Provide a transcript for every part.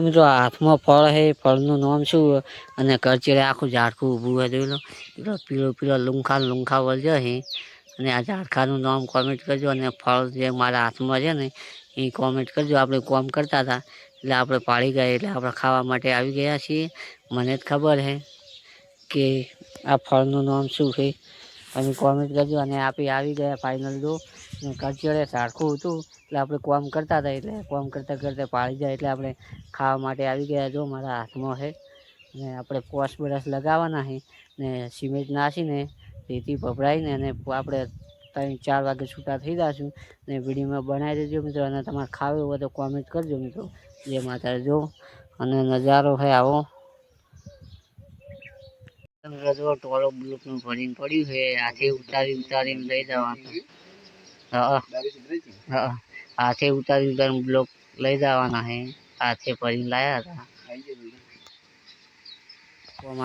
મિત્રો હાથમાં ફળ છે, ફળનું નામ શું અને કરચેડે આખું ઝાડખું ઊભું હોય જોઈ લો. પેલો પીળો પીળો લુંખા વળ્યો છે અને આ ઝાડખાનું નામ કોમેન્ટ કરજો અને ફળ જે મારા હાથમાં છે ને એ કોમેન્ટ કરજો. આપણે કોમ કરતા હતા એટલે આપણે પાડી ગયા એટલે આપણે ખાવા માટે આવી ગયા છીએ. મને જ ખબર છે કે આ ફળનું નામ શું છે અને કોમેન્ટ કરજો. અને આપણે આવી ગયા ફાઇનલ જો કરચેડે ઝાડખું હતું એટલે આપણે કોમ કરતા હતા એટલે કોમ કરતાં કરતાં પાડી જાય એટલે આપણે ખાવા માટે આવી ગયા. જો મારા હાથમાં છે ને આપણે પોસ બ્રશ લગાવવાના છે ને સિમેન્ટ નાખીને રેતી ભભરાઈને અને આપણે 3-4 વાગે છૂટા થઈ જઈશું ને વિડીયોમાં બનાવી દેજો મિત્રો. અને તમારે ખાવું હોય તો કોમેન્ટ કરજો મિત્રો. જે માતા જો અને નજારો છે આવો ટોળો બ્લોકનું ભરીને પડ્યું છે. હાથે ઉતારીને લઈ જવાનું. હા હા હાથે ઉતારીને બ્લોક લઈ જવાના છે. હાથે ભરીને લાયા હતા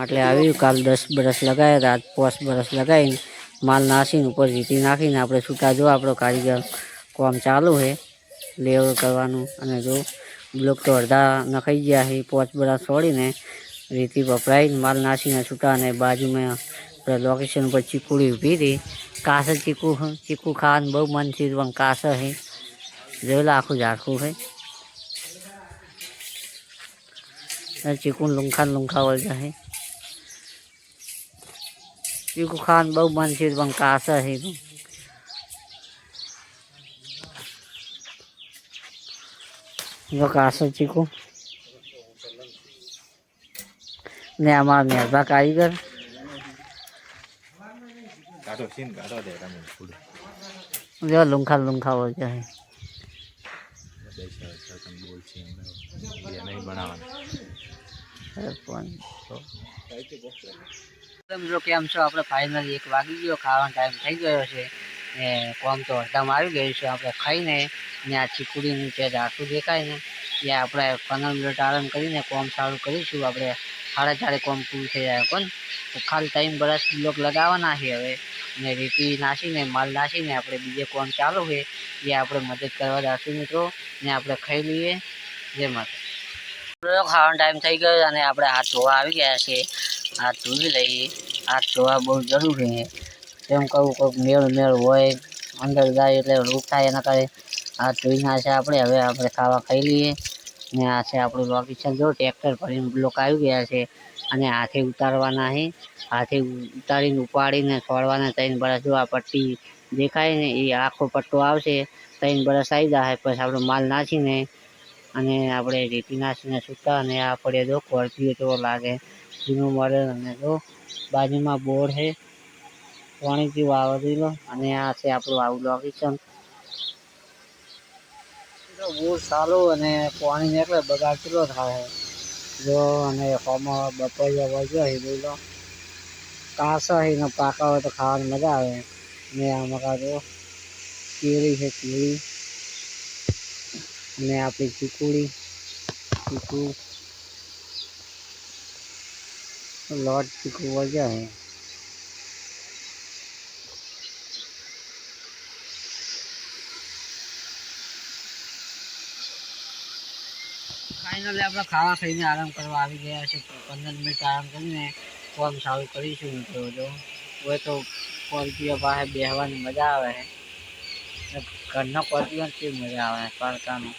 એટલે આવ્યું. કાલ 10 બ્રશ લગાવ્યા હતા, આજ 5 બ્રશ લગાવીને માલ નાખીને ઉપર રીતી નાખીને આપણે છૂટા જો આપણો કારીગર કામ ચાલુ છે લેવલ કરવાનું. અને જો બ્લોક તો અડધા નખાઈ ગયા છે. 5 બ્રશ છોડીને રેતી વપરાઈને માલ નાખીને છૂટા. અને બાજુમાં લોકેશન ઉપર ચીકુડી ઊભી હતી. કાસ ચીકુ ખાવાનું બહુ મન છે પણ કાસ છે જોયેલા આખું ઝાડખું છે. ચીકુ લુંખા વળજા છે. ચીકુ ખાવાનું બહુ મન છે પણ કાસ છે. જો કાસ ચીકુ ને અમારા મહેરભા કારીગર જો લુંખા વળજા છે. મિત્રો કેમ છો? આપણે ફાઇનલી 1 વાગી ગયો, ખાવાનો ટાઈમ થઈ ગયો છે ને કોમ તો અડધામાં આવી ગયું છે. આપણે ખાઈને ને આ ચીકુડીનું જે ઝાડખું દેખાય ને એ આપણે 15 મિનિટ આરામ કરીને કોમ ચાલુ કરીશું. આપણે 4:30 કોમ પૂરું થઈ જાય પણ ખાલી 3 બ્રશ બ્લોક લગાવવાના છે હવે ને રેતી નાખીને માલ નાખીને આપણે બીજે કોમ ચાલુ છે એ આપણે મદદ કરવા જઈશું મિત્રો. ને આપણે ખાઈ લઈએ. જે માતા ખાવાનો ટાઈમ થઈ ગયો અને આપણે હાથ ધોવા આવી ગયા છે. હાથ ધોઈ લઈએ. હાથ ધોવા બહુ જરૂરી છે. એમ કહું કોઈક મેળ હોય અંદર જાય એટલે રોગ થાય એના કારણે હાથ ધોઈ નાખે આપણે. હવે આપણે ખાવા ખાઈ લઈએ. ને આ છે આપણું લોકેશન. જો ટ્રેક્ટર ભરીને બ્લોક આવી ગયા છે અને હાથે ઉતારવાના છે. હાથે ઉતારીને ઉપાડીને છોડવાના 3 બ્રશ. જો આ પટ્ટી દેખાય ને એ આખો પટ્ટો આવશે. 3 બ્રશ આવી જાય પછી આપણે માલ નાખીને અને આપણે રેતી નાખીને છૂટા. અને આ પડે જો ખોરચી તો લાગે જૂનું મળે. અને જો બાજુમાં બોર છે પાણીથી વાવડી લો. અને આ છે આપણું આવું લોકેશન. બોર ચાલુ અને પાણી નીકળે બગાડ કેટલો થાય જો. અને હોમાં બપોરિયા વળગ્યો છે જોઈ લો. કાસા છે ને પાકા હોય તો ખાવાની મજા આવે. ને આમાં જો કેળી છે કેળી અને આપણી ચીકુ લોટ ચીકુ વળગ્યા છે. ફાઇનલી આપણે ખાવા ખાઈને આરામ કરવા આવી ગયા છે. 15 મિનિટ આરામ કરીને કોમ ચાલુ કરીશું મિત્રો. જો હોય તો કોરપીઓ પાસે બેસવાની મજા આવે છે. ઘરના કોરપીઓને કેવી મજા આવે પાડકાનું.